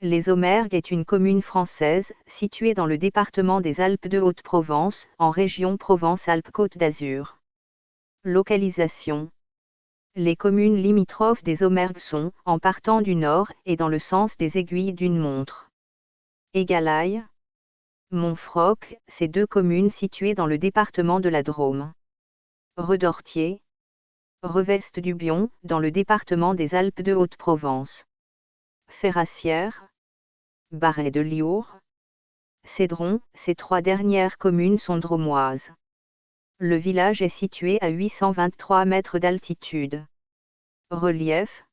Les Aumergues est une commune française, située dans le département des Alpes de Haute-Provence, en région Provence-Alpes-Côte d'Azur. Localisation. Les communes limitrophes des Aumergues sont, en partant du nord, et dans le sens des aiguilles d'une montre. Égalaille, Montfroc, ces deux communes situées dans le département de la Drôme. Redortier, Reveste-du-Bion, dans le département des Alpes de Haute-Provence. Ferrassière, Barret de Liour, Cédron, ces trois dernières communes sont drômoises. Le village est situé à 823 mètres d'altitude. Relief.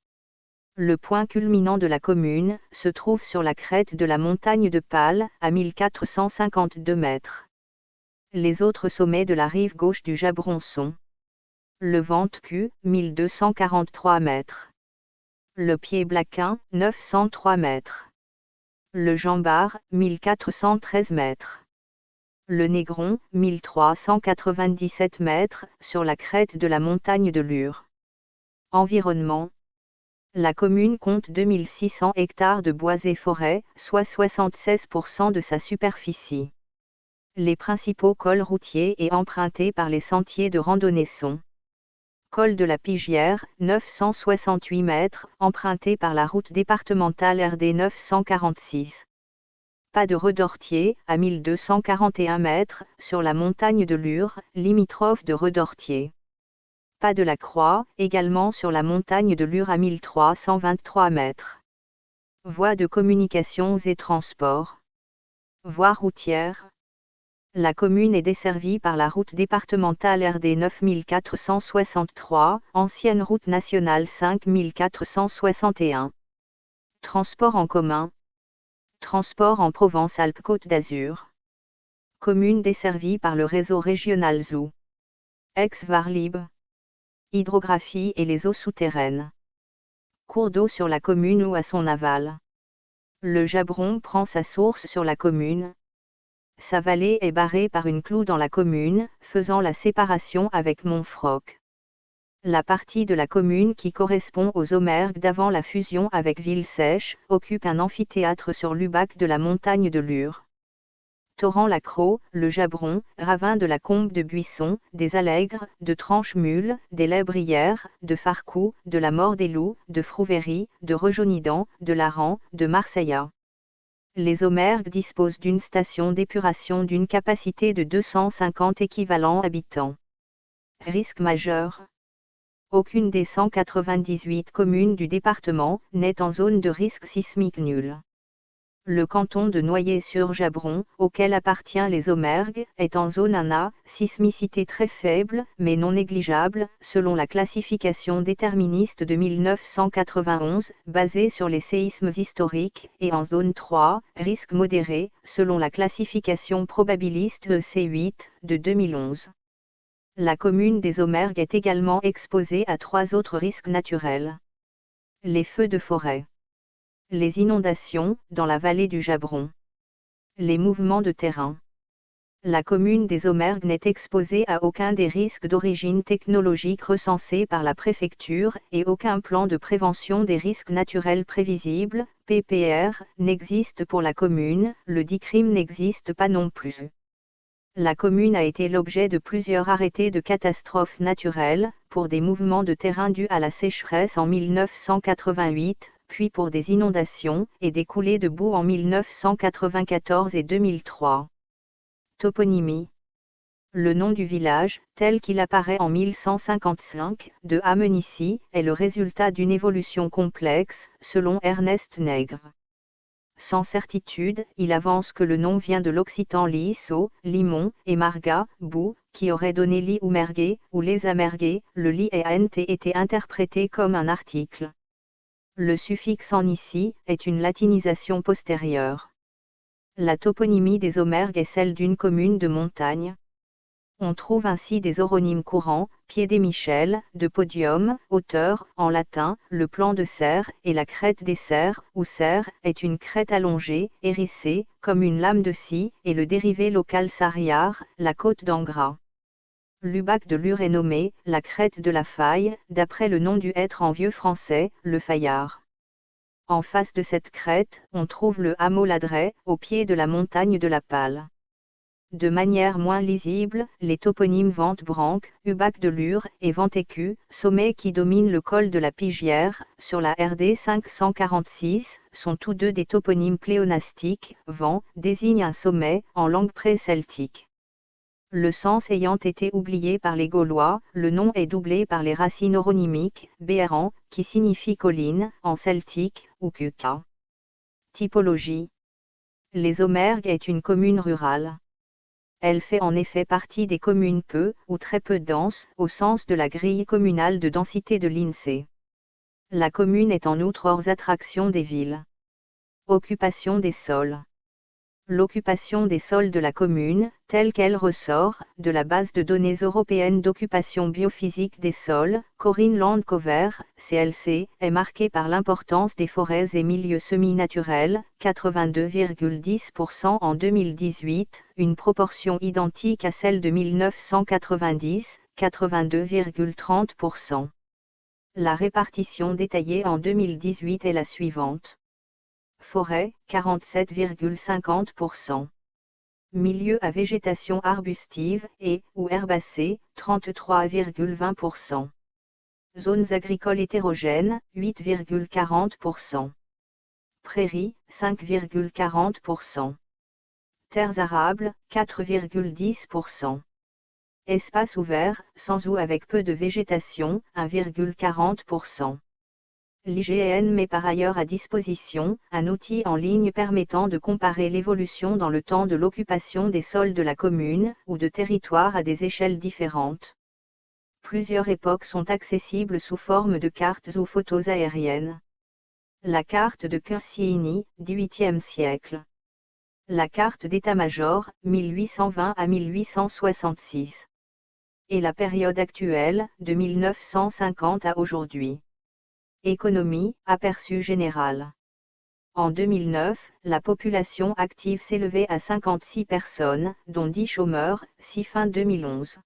Le point culminant de la commune se trouve sur la crête de la montagne de Pal, à 1452 mètres. Les autres sommets de la rive gauche du Jabron sont le Vente-Cul, 1243 mètres. Le Pied-Blaquin, 903 mètres. Le Jambard, 1413 mètres. Le Négron, 1397 mètres, sur la crête de la montagne de Lure. Environnement. La commune compte 2600 hectares de bois et forêts, soit 76% de sa superficie. Les principaux cols routiers et empruntés par les sentiers de randonnée sont col de la Pigière, 968 mètres, emprunté par la route départementale RD 946. Pas de Redortier, à 1241 mètres, sur la montagne de Lure, limitrophe de Redortier. Pas de la Croix, également sur la montagne de Lure à 1323 mètres. Voies de communications et transports. Voies routières. La commune est desservie par la route départementale RD 9463, ancienne route nationale 5461. Transport en commun. Transport en Provence-Alpes-Côte d'Azur. Commune desservie par le réseau régional ZOO. Aix-Varlib. Hydrographie et les eaux souterraines. Cours d'eau sur la commune ou à son aval. Le Jabron prend sa source sur la commune. Sa vallée est barrée par une cloue dans la commune, faisant la séparation avec Montfroc. La partie de la commune qui correspond aux Aumergues d'avant la fusion avec Villesèche, occupe un amphithéâtre sur l'Ubac de la montagne de Lure. Torrent-la-Croix, le Jabron, ravin de la Combe de Buisson, des Allègres, de Tranchemules, des Lébrières, de Farcou, de la Mort-des-Loups, de Frouverie, de Rejaunidan, de Laran, de Marseillat. Les Aumergues disposent d'une station d'épuration d'une capacité de 250 équivalents habitants. Risque majeur. Aucune des 198 communes du département n'est en zone de risque sismique nul. Le canton de Noyers-sur-Jabron, auquel appartient les Aumergues, est en zone 1A, sismicité très faible, mais non négligeable, selon la classification déterministe de 1991, basée sur les séismes historiques, et en zone 3, risque modéré, selon la classification probabiliste EC8, de 2011. La commune des Aumergues est également exposée à 3 autres risques naturels. Les feux de forêt. Les inondations, dans la vallée du Jabron. Les mouvements de terrain. La commune des Aumergues n'est exposée à aucun des risques d'origine technologique recensés par la préfecture, et aucun plan de prévention des risques naturels prévisibles, PPR, n'existe pour la commune, le DICRIM n'existe pas non plus. La commune a été l'objet de plusieurs arrêtés de catastrophes naturelles, pour des mouvements de terrain dus à la sécheresse en 1988, puis pour des inondations et des coulées de boue en 1994 et 2003. Toponymie. Le nom du village, tel qu'il apparaît en 1155, de Amenicy, est le résultat d'une évolution complexe, selon Ernest Nègre. Sans certitude, il avance que le nom vient de l'occitan liso, limon, et marga, boue, qui aurait donné li ou mergué, ou les amergués, le li et ant été interprété comme un article. Le suffixe en ici est une latinisation postérieure. La toponymie des Aumergues est celle d'une commune de montagne. On trouve ainsi des oronymes courants, pied des Michel, de podium, hauteur, en latin, le plan de Serre, et la crête des Serres, où Serre est une crête allongée, hérissée, comme une lame de scie, et le dérivé local Sarriard, la côte d'Angras. L'Ubac de Lure est nommé la crête de la Faille, d'après le nom du hêtre en vieux français, le Faillard. En face de cette crête, on trouve le hameau Ladret, au pied de la montagne de la Palle. De manière moins lisible, les toponymes Vente-Branque, Ubac de Lure et Ventécu, sommets qui dominent le col de la Pigière, sur la RD 546, sont tous deux des toponymes pléonastiques. Vent désigne un sommet, en langue pré-celtique. Le sens ayant été oublié par les Gaulois, le nom est doublé par les racines oronymiques, béran, qui signifie colline, en celtique, ou cuca. Typologie. Les Aumergues est une commune rurale. Elle fait en effet partie des communes peu ou très peu denses, au sens de la grille communale de densité de l'INSEE. La commune est en outre hors attraction des villes. Occupation des sols. L'occupation des sols de la commune, telle qu'elle ressort de la base de données européenne d'occupation biophysique des sols, Corinne Landcover, CLC, est marquée par l'importance des forêts et milieux semi-naturels, 82,10% en 2018, une proportion identique à celle de 1990, 82,30%. La répartition détaillée en 2018 est la suivante. Forêt, 47,50%. Milieu à végétation arbustive et ou herbacée, 33,20%. Zones agricoles hétérogènes, 8,40%. Prairies, 5,40%. Terres arables, 4,10%. Espaces ouverts, sans ou avec peu de végétation, 1,40%. L'IGN met par ailleurs à disposition un outil en ligne permettant de comparer l'évolution dans le temps de l'occupation des sols de la commune ou de territoire à des échelles différentes. Plusieurs époques sont accessibles sous forme de cartes ou photos aériennes. La carte de Quinsigny, XVIIIe siècle. La carte d'état-major, 1820 à 1866. Et la période actuelle, de 1950 à aujourd'hui. Économie, aperçu général. En 2009, la population active s'élevait à 56 personnes, dont 10 chômeurs, 6 fin 2011.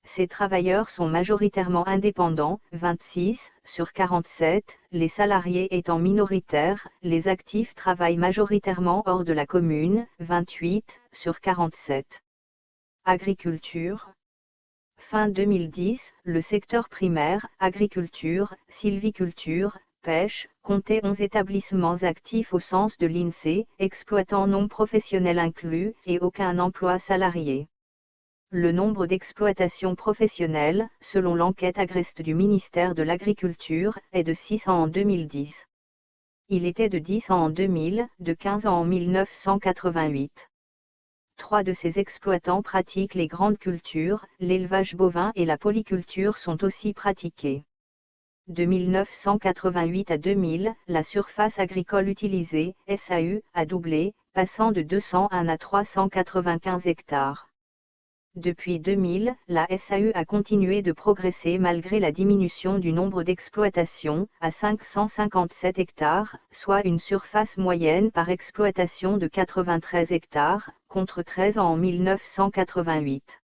Ces travailleurs sont majoritairement indépendants, 26 sur 47, les salariés étant minoritaires, les actifs travaillent majoritairement hors de la commune, 28 sur 47. Agriculture. Fin 2010, le secteur primaire, agriculture, sylviculture, pêche, comptait 11 établissements actifs au sens de l'INSEE, exploitants non professionnels inclus, et aucun emploi salarié. Le nombre d'exploitations professionnelles, selon l'enquête Agreste du ministère de l'Agriculture, est de 600 en 2010. Il était de 10 en 2000, de 15 en 1988. 3 de ces exploitants pratiquent les grandes cultures, l'élevage bovin et la polyculture sont aussi pratiqués. De 1988 à 2000, la surface agricole utilisée, SAU, a doublé, passant de 201 à 395 hectares. Depuis 2000, la SAU a continué de progresser malgré la diminution du nombre d'exploitations, à 557 hectares, soit une surface moyenne par exploitation de 93 hectares, contre 13 en 1988.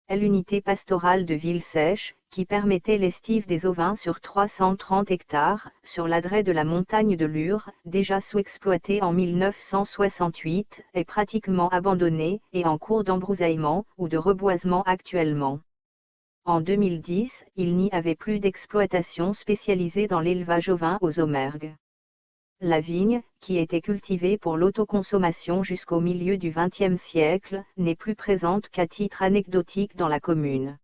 L'unité pastorale de Villesèche, qui permettait l'estive des ovins sur 330 hectares, sur l'adret de la montagne de Lure, déjà sous-exploitée en 1968, est pratiquement abandonnée, et en cours d'embroussaillement, ou de reboisement actuellement. En 2010, il n'y avait plus d'exploitation spécialisée dans l'élevage ovin aux Aumergues. La vigne, qui était cultivée pour l'autoconsommation jusqu'au milieu du XXe siècle, n'est plus présente qu'à titre anecdotique dans la commune.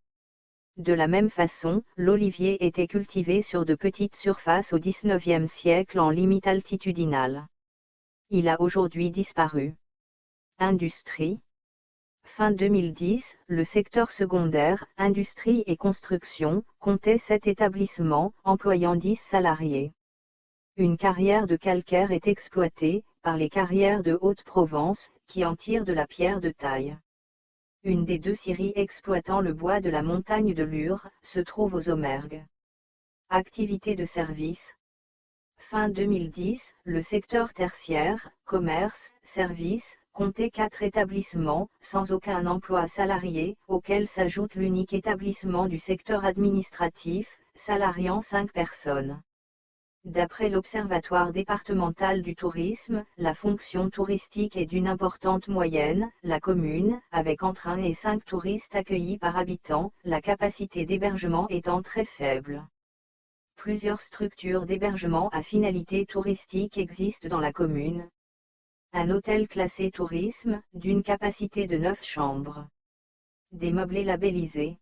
De la même façon, l'olivier était cultivé sur de petites surfaces au XIXe siècle en limite altitudinale. Il a aujourd'hui disparu. Industrie. Fin 2010, le secteur secondaire, industrie et construction, comptait 7 établissements, employant 10 salariés. Une carrière de calcaire est exploitée, par les carrières de Haute-Provence, qui en tirent de la pierre de taille. Une des 2 scieries exploitant le bois de la montagne de Lure, se trouve aux Aumergues. Activité de service. Fin 2010, le secteur tertiaire, commerce, services, comptait 4 établissements, sans aucun emploi salarié, auquel s'ajoute l'unique établissement du secteur administratif, salariant 5 personnes. D'après l'Observatoire départemental du tourisme, la fonction touristique est d'une importante moyenne, la commune, avec entre 1 et 5 touristes accueillis par habitant, la capacité d'hébergement étant très faible. Plusieurs structures d'hébergement à finalité touristique existent dans la commune. Un hôtel classé tourisme, d'une capacité de 9 chambres. Des meublés labellisés.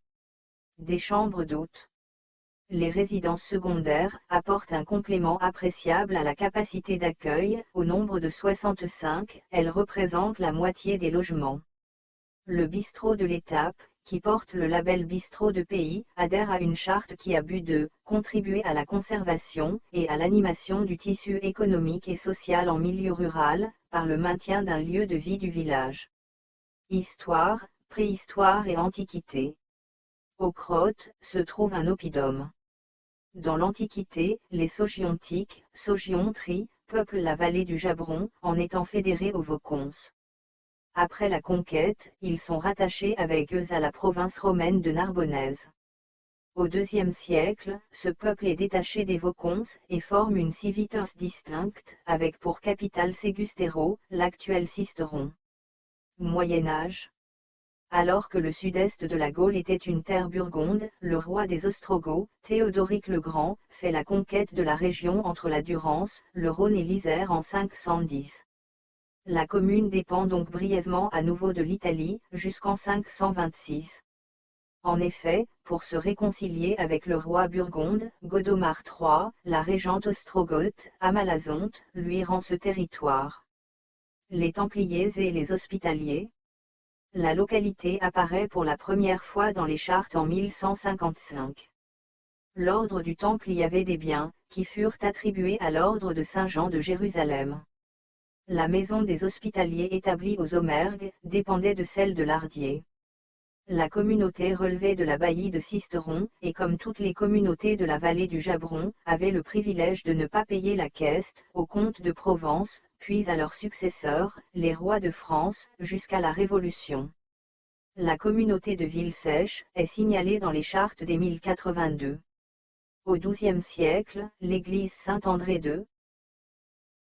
Des chambres d'hôtes. Les résidences secondaires apportent un complément appréciable à la capacité d'accueil, au nombre de 65, elles représentent la moitié des logements. Le bistrot de l'Étape, qui porte le label Bistrot de Pays, adhère à une charte qui a but de contribuer à la conservation et à l'animation du tissu économique et social en milieu rural, par le maintien d'un lieu de vie du village. Histoire, préhistoire et antiquité. Aux Crottes se trouve un oppidum. Dans l'Antiquité, les Sogiontiques, Sogiontri, peuplent la vallée du Jabron, en étant fédérés aux Vaucons. Après la conquête, ils sont rattachés avec eux à la province romaine de Narbonnaise. Au IIe siècle, ce peuple est détaché des Vaucons et forme une civitas distincte, avec pour capitale Ségustero, l'actuel Sisteron. Moyen Âge. Alors que le sud-est de la Gaule était une terre burgonde, le roi des Ostrogoths, Théodoric le Grand, fait la conquête de la région entre la Durance, le Rhône et l'Isère en 510. La commune dépend donc brièvement à nouveau de l'Italie, jusqu'en 526. En effet, pour se réconcilier avec le roi burgonde, Godomar III, la régente ostrogoth, Amalazonte, lui rend ce territoire. Les Templiers et les Hospitaliers. La localité apparaît pour la première fois dans les chartes en 1155. L'ordre du Temple y avait des biens, qui furent attribués à l'ordre de Saint-Jean de Jérusalem. La maison des Hospitaliers établie aux Aumergues dépendait de celle de Lardier. La communauté relevait de l'abbaye de Sisteron, et comme toutes les communautés de la vallée du Jabron, avait le privilège de ne pas payer la queste, aux comtes de Provence, puis à leurs successeurs, les rois de France, jusqu'à la Révolution. La communauté de Villesèche est signalée dans les chartes des 1082. Au XIIe siècle, l'église Saint-André de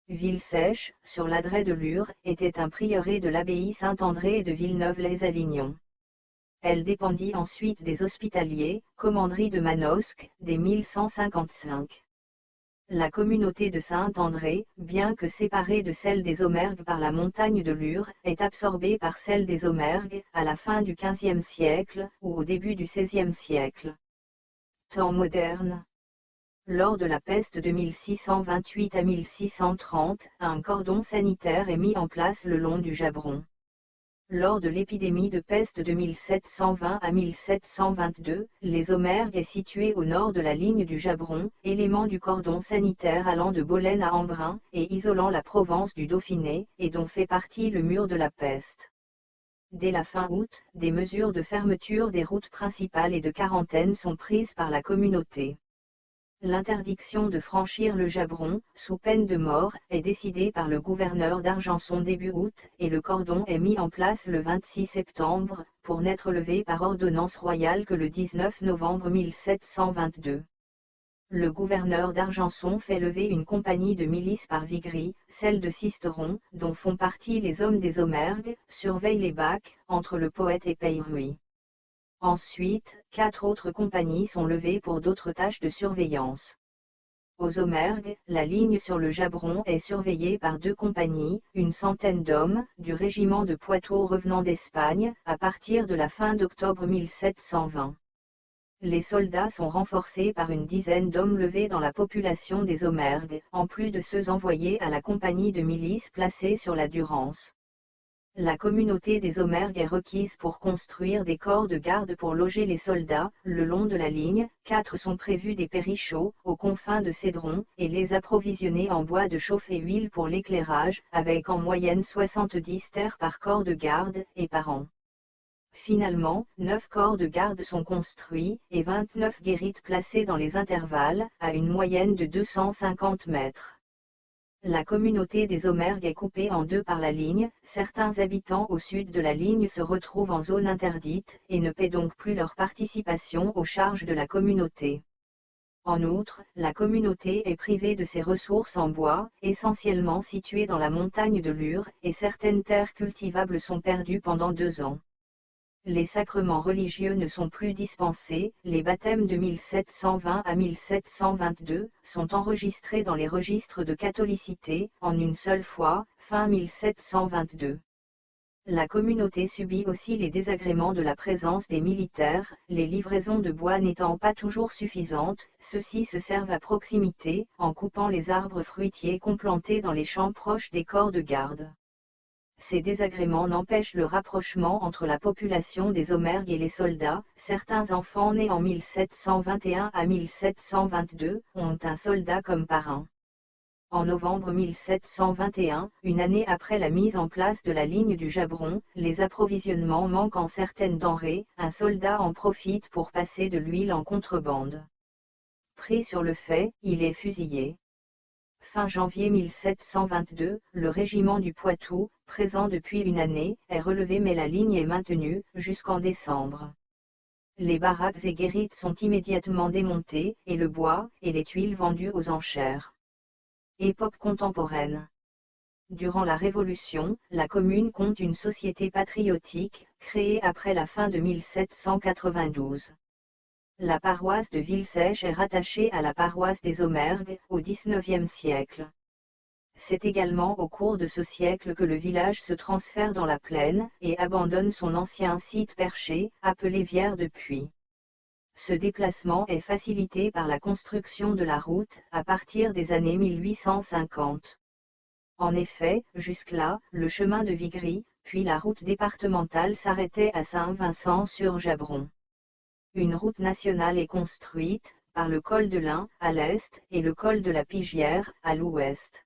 Villesèche, sur l'adret de Lure, était un prieuré de l'abbaye Saint-André et de Villeneuve-les-Avignon. Elle dépendit ensuite des Hospitaliers, commanderie de Manosque, dès 1155. La communauté de Saint-André, bien que séparée de celle des Aumergues par la montagne de Lure, est absorbée par celle des Aumergues, à la fin du XVe siècle, ou au début du XVIe siècle. Temps moderne. Lors de la peste de 1628 à 1630, un cordon sanitaire est mis en place le long du Jabron. Lors de l'épidémie de peste de 1720 à 1722, les Aumergues est située au nord de la ligne du Jabron, élément du cordon sanitaire allant de Bolène à Embrun, et isolant la Provence du Dauphiné, et dont fait partie le mur de la peste. Dès la fin août, des mesures de fermeture des routes principales et de quarantaine sont prises par la communauté. L'interdiction de franchir le Jabron, sous peine de mort, est décidée par le gouverneur d'Argenson début août, et le cordon est mis en place le 26 septembre, pour n'être levé par ordonnance royale que le 19 novembre 1722. Le gouverneur d'Argenson fait lever une compagnie de milices par Vigry, celle de Sisteron, dont font partie les hommes des Aumergues, surveille les bacs, entre le Poète et Peyruy. Ensuite, 4 autres compagnies sont levées pour d'autres tâches de surveillance. Aux Aumergues, la ligne sur le Jabron est surveillée par 2 compagnies, une centaine d'hommes, du régiment de Poitou revenant d'Espagne, à partir de la fin d'octobre 1720. Les soldats sont renforcés par une dizaine d'hommes levés dans la population des Aumergues, en plus de ceux envoyés à la compagnie de milices placée sur la Durance. La communauté des Aumergues est requise pour construire des corps de garde pour loger les soldats. Le long de la ligne, 4 sont prévus des périchaux, aux confins de Cédron, et les approvisionner en bois de chauffe et huile pour l'éclairage, avec en moyenne 70 terres par corps de garde, et par an. Finalement, 9 corps de garde sont construits, et 29 guérites placées dans les intervalles, à une moyenne de 250 mètres. La communauté des Aumergues est coupée en 2 par la ligne, certains habitants au sud de la ligne se retrouvent en zone interdite, et ne paient donc plus leur participation aux charges de la communauté. En outre, la communauté est privée de ses ressources en bois, essentiellement situées dans la montagne de Lure, et certaines terres cultivables sont perdues pendant 2 ans. Les sacrements religieux ne sont plus dispensés, les baptêmes de 1720 à 1722 sont enregistrés dans les registres de catholicité, en une seule fois, fin 1722. La communauté subit aussi les désagréments de la présence des militaires, les livraisons de bois n'étant pas toujours suffisantes, ceux-ci se servent à proximité, en coupant les arbres fruitiers complantés dans les champs proches des corps de garde. Ces désagréments n'empêchent le rapprochement entre la population des Aumergues et les soldats. Certains enfants nés en 1721 à 1722 ont un soldat comme parrain. En novembre 1721, une année après la mise en place de la ligne du Jabron, les approvisionnements manquent en certaines denrées, un soldat en profite pour passer de l'huile en contrebande. Pris sur le fait, il est fusillé. Fin janvier 1722, le régiment du Poitou, présent depuis une année, est relevé mais la ligne est maintenue, jusqu'en décembre. Les baraques et guérites sont immédiatement démontées, et le bois et les tuiles vendus aux enchères. Époque contemporaine. Durant la Révolution, la commune compte une société patriotique, créée après la fin de 1792. La paroisse de Villesèche est rattachée à la paroisse des Aumergues, au XIXe siècle. C'est également au cours de ce siècle que le village se transfère dans la plaine, et abandonne son ancien site perché, appelé Vière de Puy. Ce déplacement est facilité par la construction de la route, à partir des années 1850. En effet, jusque-là, le chemin de Vigry, puis la route départementale s'arrêtait à Saint-Vincent-sur-Jabron. Une route nationale est construite, par le col de l'Ain, à l'est, et le col de la Pigière, à l'ouest.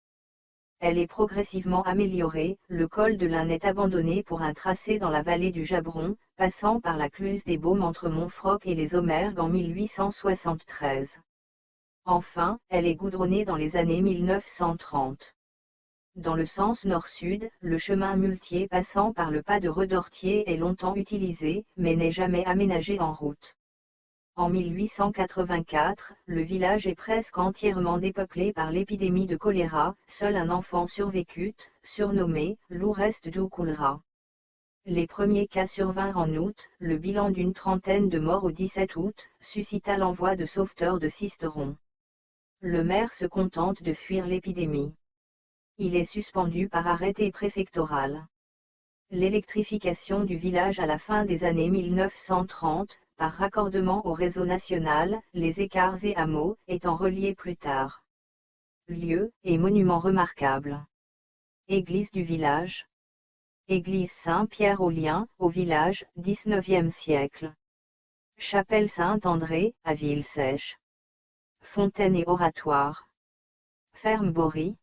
Elle est progressivement améliorée, le col de l'Ain est abandonné pour un tracé dans la vallée du Jabron, passant par la cluse des Baumes entre Montfroc et les Aumergues en 1873. Enfin, elle est goudronnée dans les années 1930. Dans le sens nord-sud, le chemin muletier passant par le pas de Redortier est longtemps utilisé, mais n'est jamais aménagé en route. En 1884, le village est presque entièrement dépeuplé par l'épidémie de choléra, seul un enfant survécut, surnommé « Lourest du Coulera ». Les premiers cas survinrent en août, le bilan d'une trentaine de morts au 17 août, suscita l'envoi de sauveteurs de Sisteron. Le maire se contente de fuir l'épidémie. Il est suspendu par arrêté préfectoral. L'électrification du village à la fin des années 1930, par raccordement au réseau national, les écarts et hameaux, étant reliés plus tard. Lieu et monument remarquable. Église du village. Église Saint-Pierre-aux-Liens, au village, 19e siècle. Chapelle Saint-André, à Villesèche. Fontaine et oratoire. Ferme Bory.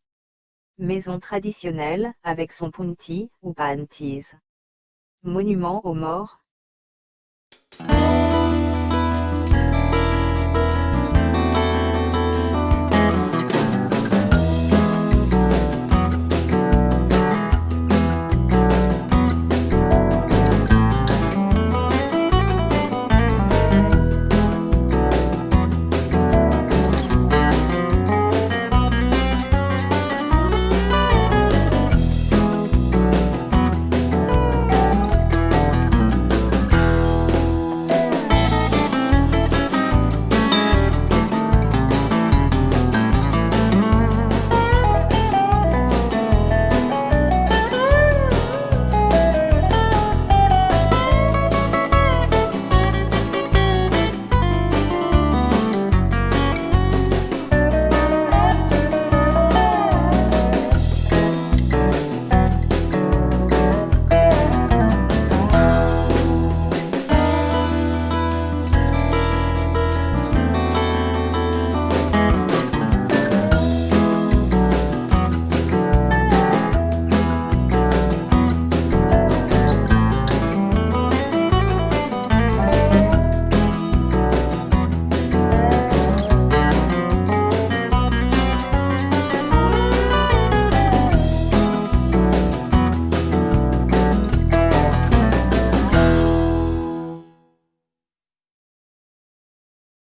Maison traditionnelle, avec son punti, ou pantise. Monument aux morts.